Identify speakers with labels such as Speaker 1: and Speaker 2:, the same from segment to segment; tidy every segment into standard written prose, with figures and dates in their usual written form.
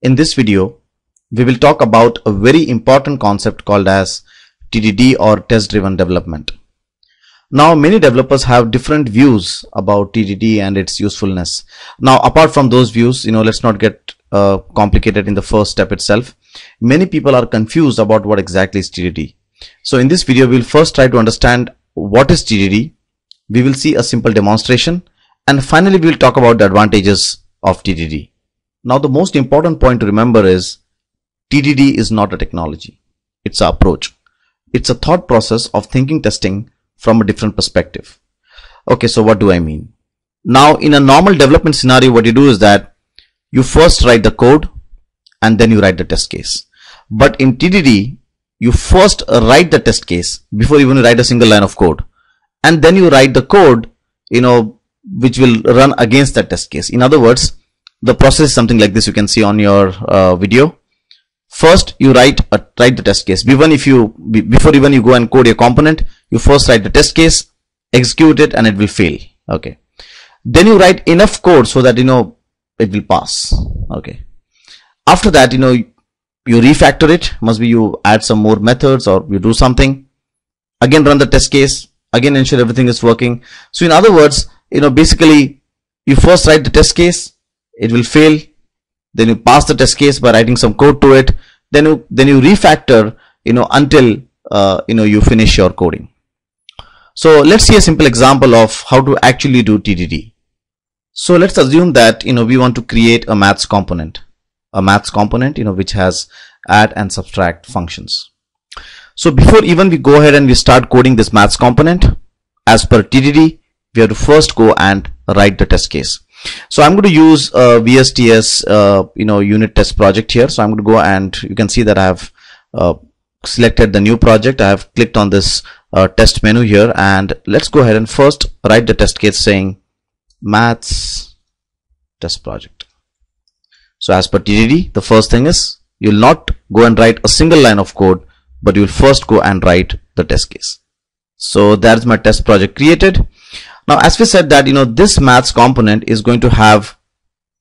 Speaker 1: In this video, we will talk about a very important concept called as TDD or test driven development. Now many developers have different views about TDD and its usefulness. Now apart from those views, let's not get complicated in the first step itself. Many people are confused about what exactly is TDD. So in this video, we'll first try to understand what is TDD. We will see a simple demonstration, and finally we will talk about the advantages of TDD. Now the most important point to remember is TDD is not a technology. It's an approach. It's a thought process of thinking testing from a different perspective. Okay, so what do I mean? Now in a normal development scenario, what you do is that you first write the code and then you write the test case. But in TDD, you first write the test case before even you write a single line of code. And then you write the code, which will run against that test case. In other words, the process is something like this. You can see on your video. First, you write the test case. Before even you go and code your component, you first write the test case, execute it, and it will fail. Okay. Then you write enough code so that it will pass. Okay. After that, you refactor it. Must be you add some more methods or you do something. Again, run the test case. Again, ensure everything is working. So in other words, basically, you first write the test case. It will fail. Then you pass the test case by writing some code to it. Then you refactor, until you finish your coding. So let's see a simple example of how to actually do TDD. So let's assume that we want to create a maths component, which has add and subtract functions. So before even we go ahead and we start coding this maths component, as per TDD, we have to first go and write the test case. So I'm going to use a VSTS unit test project here. So I'm going to go and you can see that I have selected the new project. I have clicked on this test menu here, and let's go ahead and first write the test case saying maths test project. So as per TDD, the first thing is you'll not go and write a single line of code, but you'll first go and write the test case. So that's my test project created. Now, as we said that, this maths component is going to have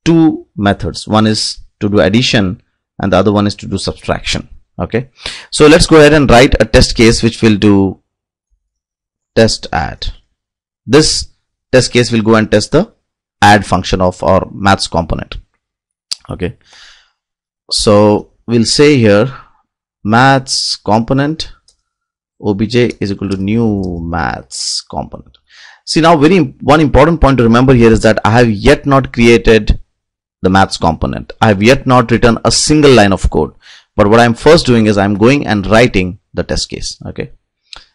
Speaker 1: two methods. One is to do addition and the other one is to do subtraction. Okay. So let's go ahead and write a test case which will do test add. This test case will go and test the add function of our maths component. Okay. So we'll say here maths component obj is equal to new maths component. See, now one important point to remember here is that I have yet not created the maths component. I have yet not written a single line of code. But what I'm first doing is I'm going and writing the test case. Okay.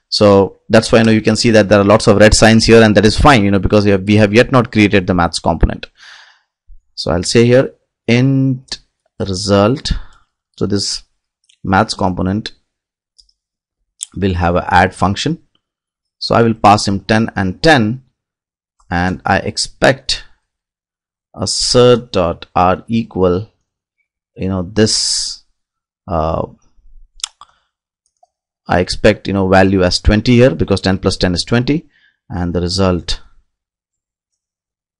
Speaker 1: So that's why you can see that there are lots of red signs here, and that is fine, because we have yet not created the maths component. So I'll say here int result. So this maths component will have an add function. So I will pass him 10 and 10, and I expect assert.r equal, this, I expect, value as 20 here, because 10 plus 10 is 20, and the result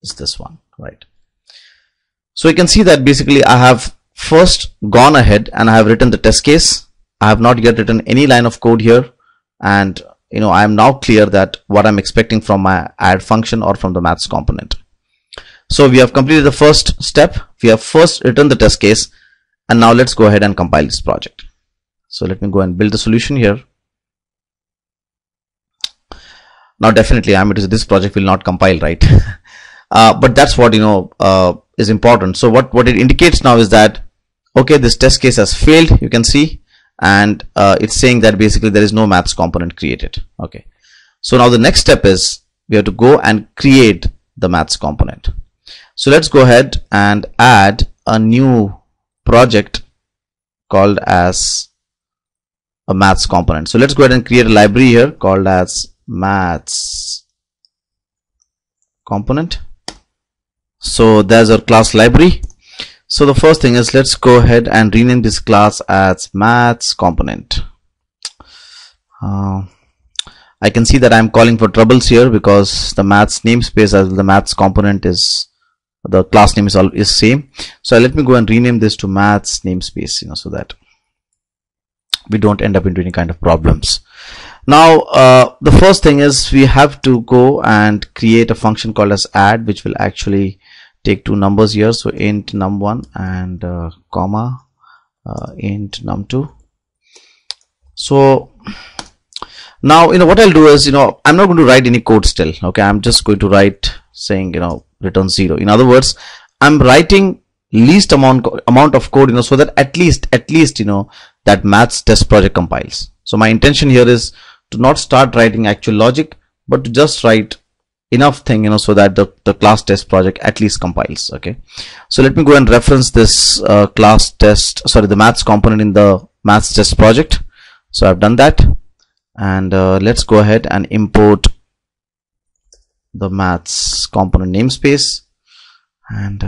Speaker 1: is this one, right? So you can see that basically I have first gone ahead and I have written the test case. I have not yet written any line of code here, and I am now clear that what I'm expecting from my add function or from the maths component. So we have completed the first step. We have first written the test case, and now let's go ahead and compile this project. So let me go and build the solution here. Now definitely this project will not compile, right? But that's what is important. So what it indicates now is that, okay, this test case has failed, you can see, and it's saying that basically there is no maths component created. Okay. So now the next step is we have to go and create the maths component. So let's go ahead and add a new project called as a maths component. So let's go ahead and create a library here called as maths component. So there's our class library. So the first thing is, let's go ahead and rename this class as maths component. I can see that I'm calling for troubles here because the maths namespace as the maths component is the class name is same. So let me go and rename this to maths namespace, so that we don't end up into any kind of problems. Now the first thing is we have to go and create a function called as add, which will actually take two numbers here. So int num1 and comma int num2. So now what I'll do is I'm not going to write any code still. Okay, I'm just going to write saying return 0. In other words, I'm writing least amount of code so that at least that maths test project compiles. So my intention here is to not start writing actual logic, but to just write enough thing so that the class test project at least compiles. Okay, so let me go and reference this the maths component in the maths test project. So I've done that, and let's go ahead and import the maths component namespace, and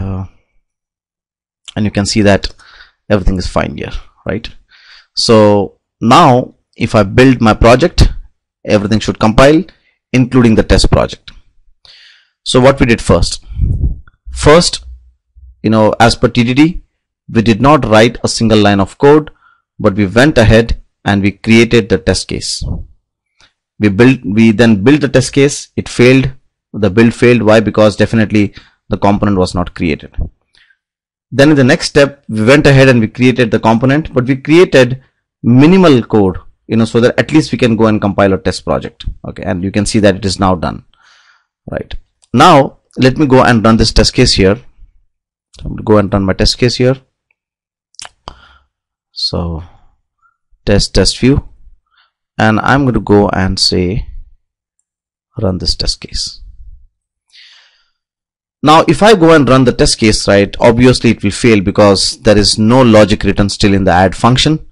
Speaker 1: you can see that everything is fine here, right? So now if I build my project, everything should compile, including the test project. So what we did first, as per TDD, we did not write a single line of code, but we went ahead and we created the test case. We then built the test case. It failed. The build failed. Why? Because definitely the component was not created. Then in the next step, we went ahead and we created the component, but we created minimal code, so that at least we can go and compile a test project. Okay, and you can see that it is now done. Right. Now let me go and run this test case here. So I'm going to go and run my test case here. So test view, and I'm going to go and say run this test case. Now if I go and run the test case, right, obviously it will fail because there is no logic written still in the add function,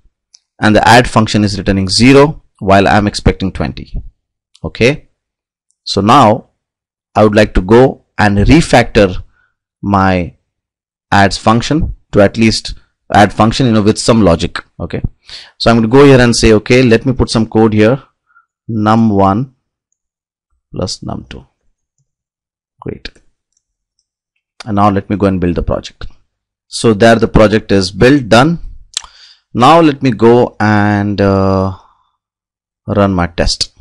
Speaker 1: and the add function is returning 0 while I'm expecting 20. Okay, so now I would like to go and refactor my adds function to at least add function with some logic. Okay, so I'm going to go here and say, okay, let me put some code here, num1 plus num2. Great. And now let me go and build the project. So there the project is built, done. Now let me go and run my test.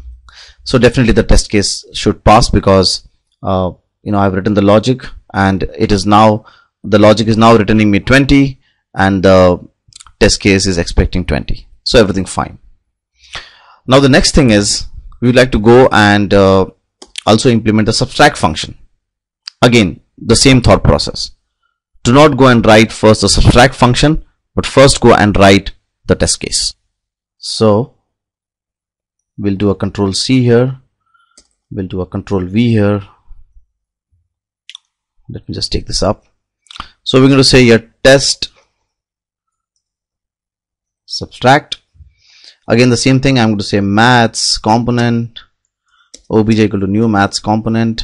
Speaker 1: So definitely the test case should pass because I've written the logic, and the logic is now returning me 20, and the test case is expecting 20. So everything fine. Now the next thing is we would like to go and also implement the subtract function. Again, the same thought process. Do not go and write first the subtract function, but first go and write the test case. So we'll do a control C here, we'll do a control V here. Let me just take this up. So we're going to say here test subtract. Again the same thing, I'm going to say maths component obj equal to new maths component,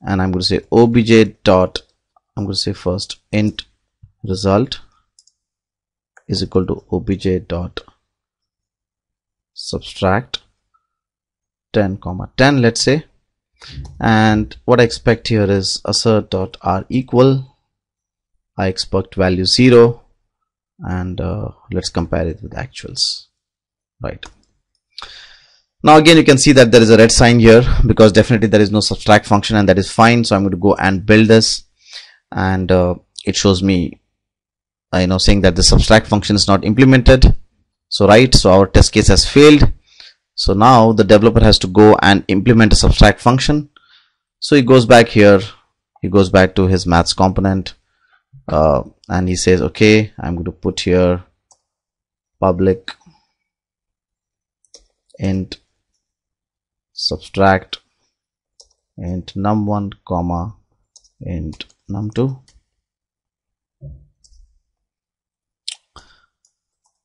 Speaker 1: and I'm going to say obj dot, I'm going to say first int result is equal to obj dot subtract 10 comma 10, let's say. And what I expect here is assert dot r equal, I expect value 0, and let's compare it with actuals. Right. Now again you can see that there is a red sign here because definitely there is no subtract function, and that is fine. So I'm going to go and build this, and it shows me saying that the subtract function is not implemented. So so our test case has failed. So now the developer has to go and implement a subtract function. So he goes back here, he goes back to his maths component, and he says, okay, I'm going to put here public int subtract int num1 comma int num2,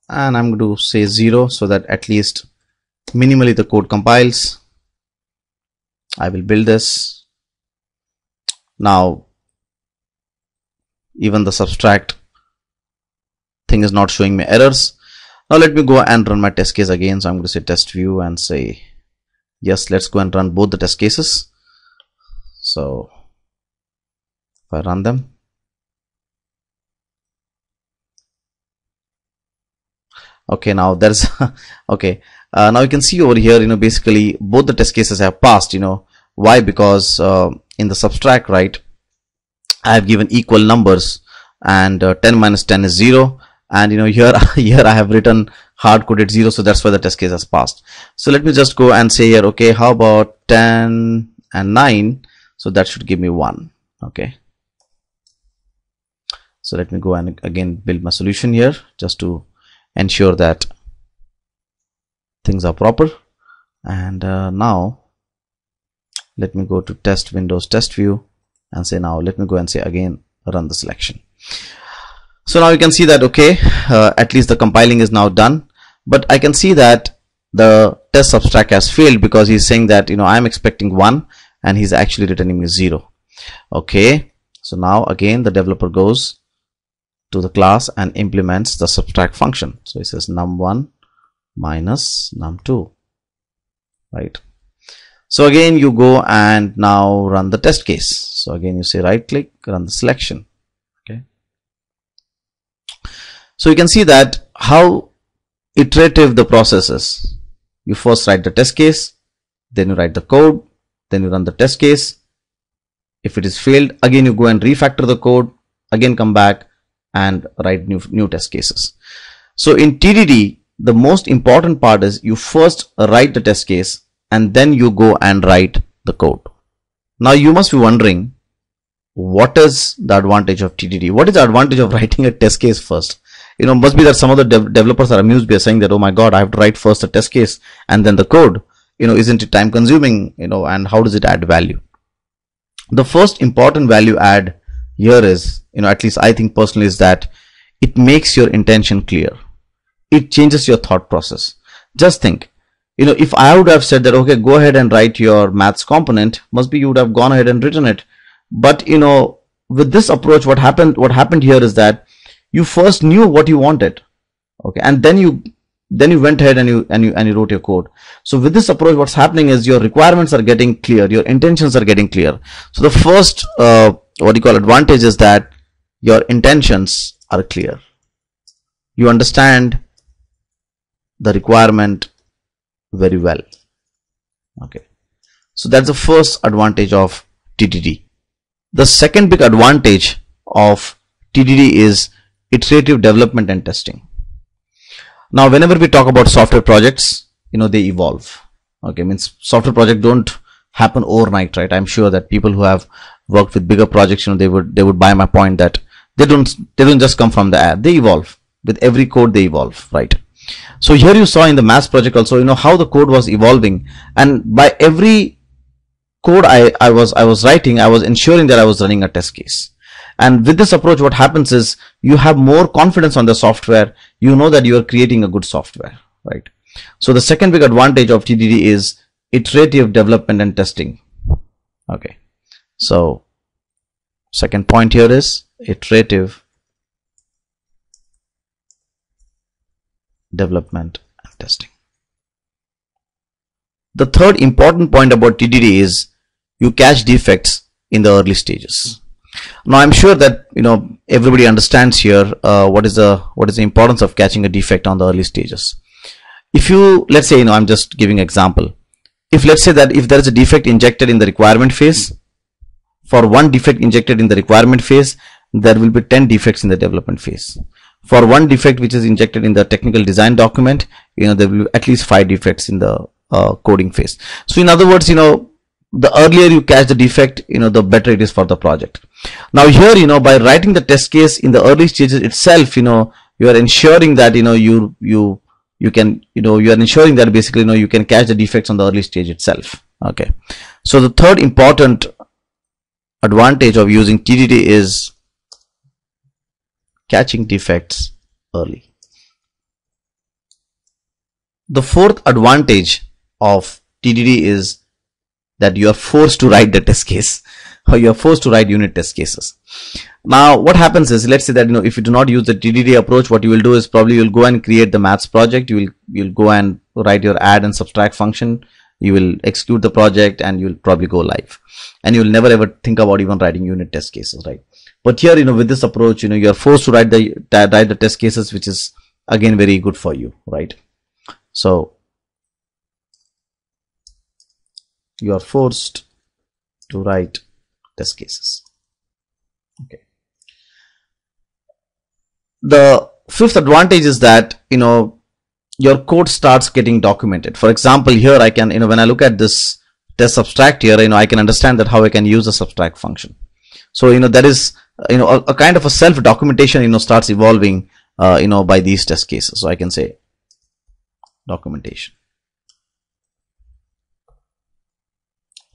Speaker 1: and I'm going to say 0 so that at least minimally the code compiles. I will build this. Now even the subtract thing is not showing me errors. Now let me go and run my test case again. So I'm going to say test view and say yes, let's go and run both the test cases. So If I run them, okay, now there's okay, now you can see over here, basically both the test cases have passed. Why? Because in the subtract, right, I have given equal numbers, and 10 minus 10 is 0, and here here I have written hard-coded 0, so that's why the test case has passed. So let me just go and say here, okay, how about 10 and 9? So that should give me 1. Okay, so let me go and again build my solution here just to ensure that things are proper. And now let me go to test windows, test view, and say, now let me go and say again run the selection. So now you can see that, okay, at least the compiling is now done, but I can see that the test subtract has failed because he's saying that I'm expecting 1 and he's actually returning me 0. Okay, so now again the developer goes to the class and implements the subtract function. So he says num1 minus num2, right? So again you go and now run the test case. So again you say right click, run the selection. Okay, so you can see that how iterative the process is. You first write the test case, then you write the code, then you run the test case. If it is failed, again you go and refactor the code, again come back and write new test cases. So in TDD, the most important part is you first write the test case and then you go and write the code. Now you must be wondering, what is the advantage of TDD? What is the advantage of writing a test case first? Must be that some of the developers are amused by saying that, oh my god, I have to write first a test case and then the code. Isn't it time consuming? And how does it add value? The first important value add here is, at least I think personally, is that it makes your intention clear. It changes your thought process. Just think, if I would have said that, okay, go ahead and write your maths component, must be you would have gone ahead and written it. But with this approach, what happened here is that you first knew what you wanted, okay, and then you went ahead and you wrote your code. So with this approach, what's happening is your requirements are getting clear, your intentions are getting clear. So the first advantage is that your intentions are clear. You understand the requirement very well. Okay, so that's the first advantage of TDD. The second big advantage of TDD is iterative development and testing. Now whenever we talk about software projects, they evolve. Okay, means software projects don't happen overnight, right? I'm sure that people who have worked with bigger projects, they would buy my point that they don't just come from the air. They evolve. With every code they evolve, right? So here you saw in the maths project also, how the code was evolving, and by every code I was writing, I was ensuring that I was running a test case. And with this approach, what happens is you have more confidence on the software. You know that you are creating a good software, right? So the second big advantage of TDD is iterative development and testing. Okay, so second point here is iterative development and testing. The third important point about TDD is you catch defects in the early stages. Now I'm sure that everybody understands here what is the importance of catching a defect on the early stages. If you, let's say, I'm just giving example. If let's say that if there is a defect injected in the requirement phase, for one defect injected in the requirement phase, there will be 10 defects in the development phase. For one defect which is injected in the technical design document, there will be at least 5 defects in the coding phase. So in other words, the earlier you catch the defect, the better it is for the project. Now here, by writing the test case in the early stages itself, you are ensuring that you are ensuring that basically you can catch the defects on the early stage itself. Okay, so the third important advantage of using TDD is catching defects early. The fourth advantage of TDD is that you are forced to write the test case, or you are forced to write unit test cases. Now what happens is, let's say that if you do not use the TDD approach, what you will do is probably you'll go and create the maths project, you'll go and write your add and subtract function, you will execute the project and you'll probably go live, and you'll never ever think about even writing unit test cases, right? But here, with this approach, you're forced to write the test cases, which is again very good for you, right? So you are forced to write test cases. Okay. The fifth advantage is that your code starts getting documented. For example, here I can, when I look at this test subtract here, I can understand that how I can use a subtract function. So that is a kind of a self documentation starts evolving by these test cases. So I can say documentation,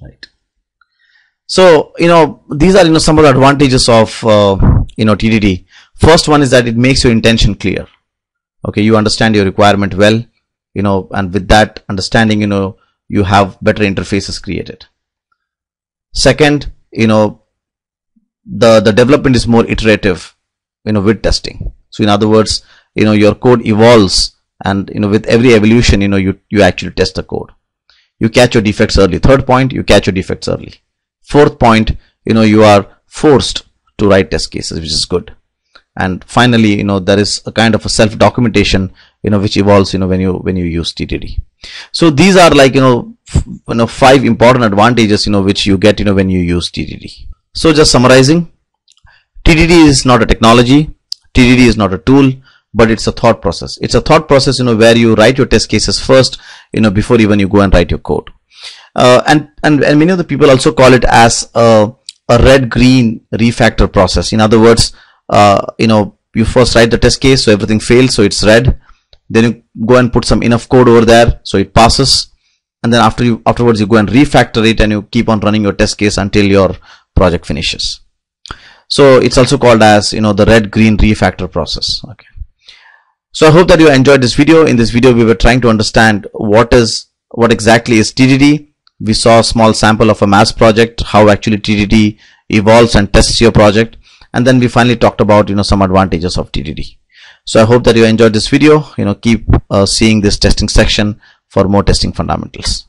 Speaker 1: right? So these are some of the advantages of TDD. First one is that it makes your intention clear. Okay, you understand your requirement well, and with that understanding, you have better interfaces created. Second, the development is more iterative, with testing. So in other words, your code evolves, and with every evolution, you actually test the code. You catch your defects early. Third point, you catch your defects early. Fourth point, you are forced to write test cases, which is good. And finally, there is a kind of a self documentation, which evolves, when you use TDD. So these are like, 5 important advantages, which you get, when you use TDD. So just summarizing, TDD is not a technology, TDD is not a tool, but it's a thought process. It's a thought process, where you write your test cases first, before even you go and write your code. And many of the people also call it as a red-green refactor process. In other words, you first write the test case, so everything fails, so it's red. Then you go and put some enough code over there, so it passes. And then afterwards you go and refactor it, and you keep on running your test case until your project finishes. So it's also called as, the red-green refactor process. Okay. So I hope that you enjoyed this video. In this video, we were trying to understand what exactly is TDD. We saw a small sample of a maths project, how actually TDD evolves and tests your project. And then we finally talked about, some advantages of TDD. So I hope that you enjoyed this video. Keep seeing this testing section for more testing fundamentals.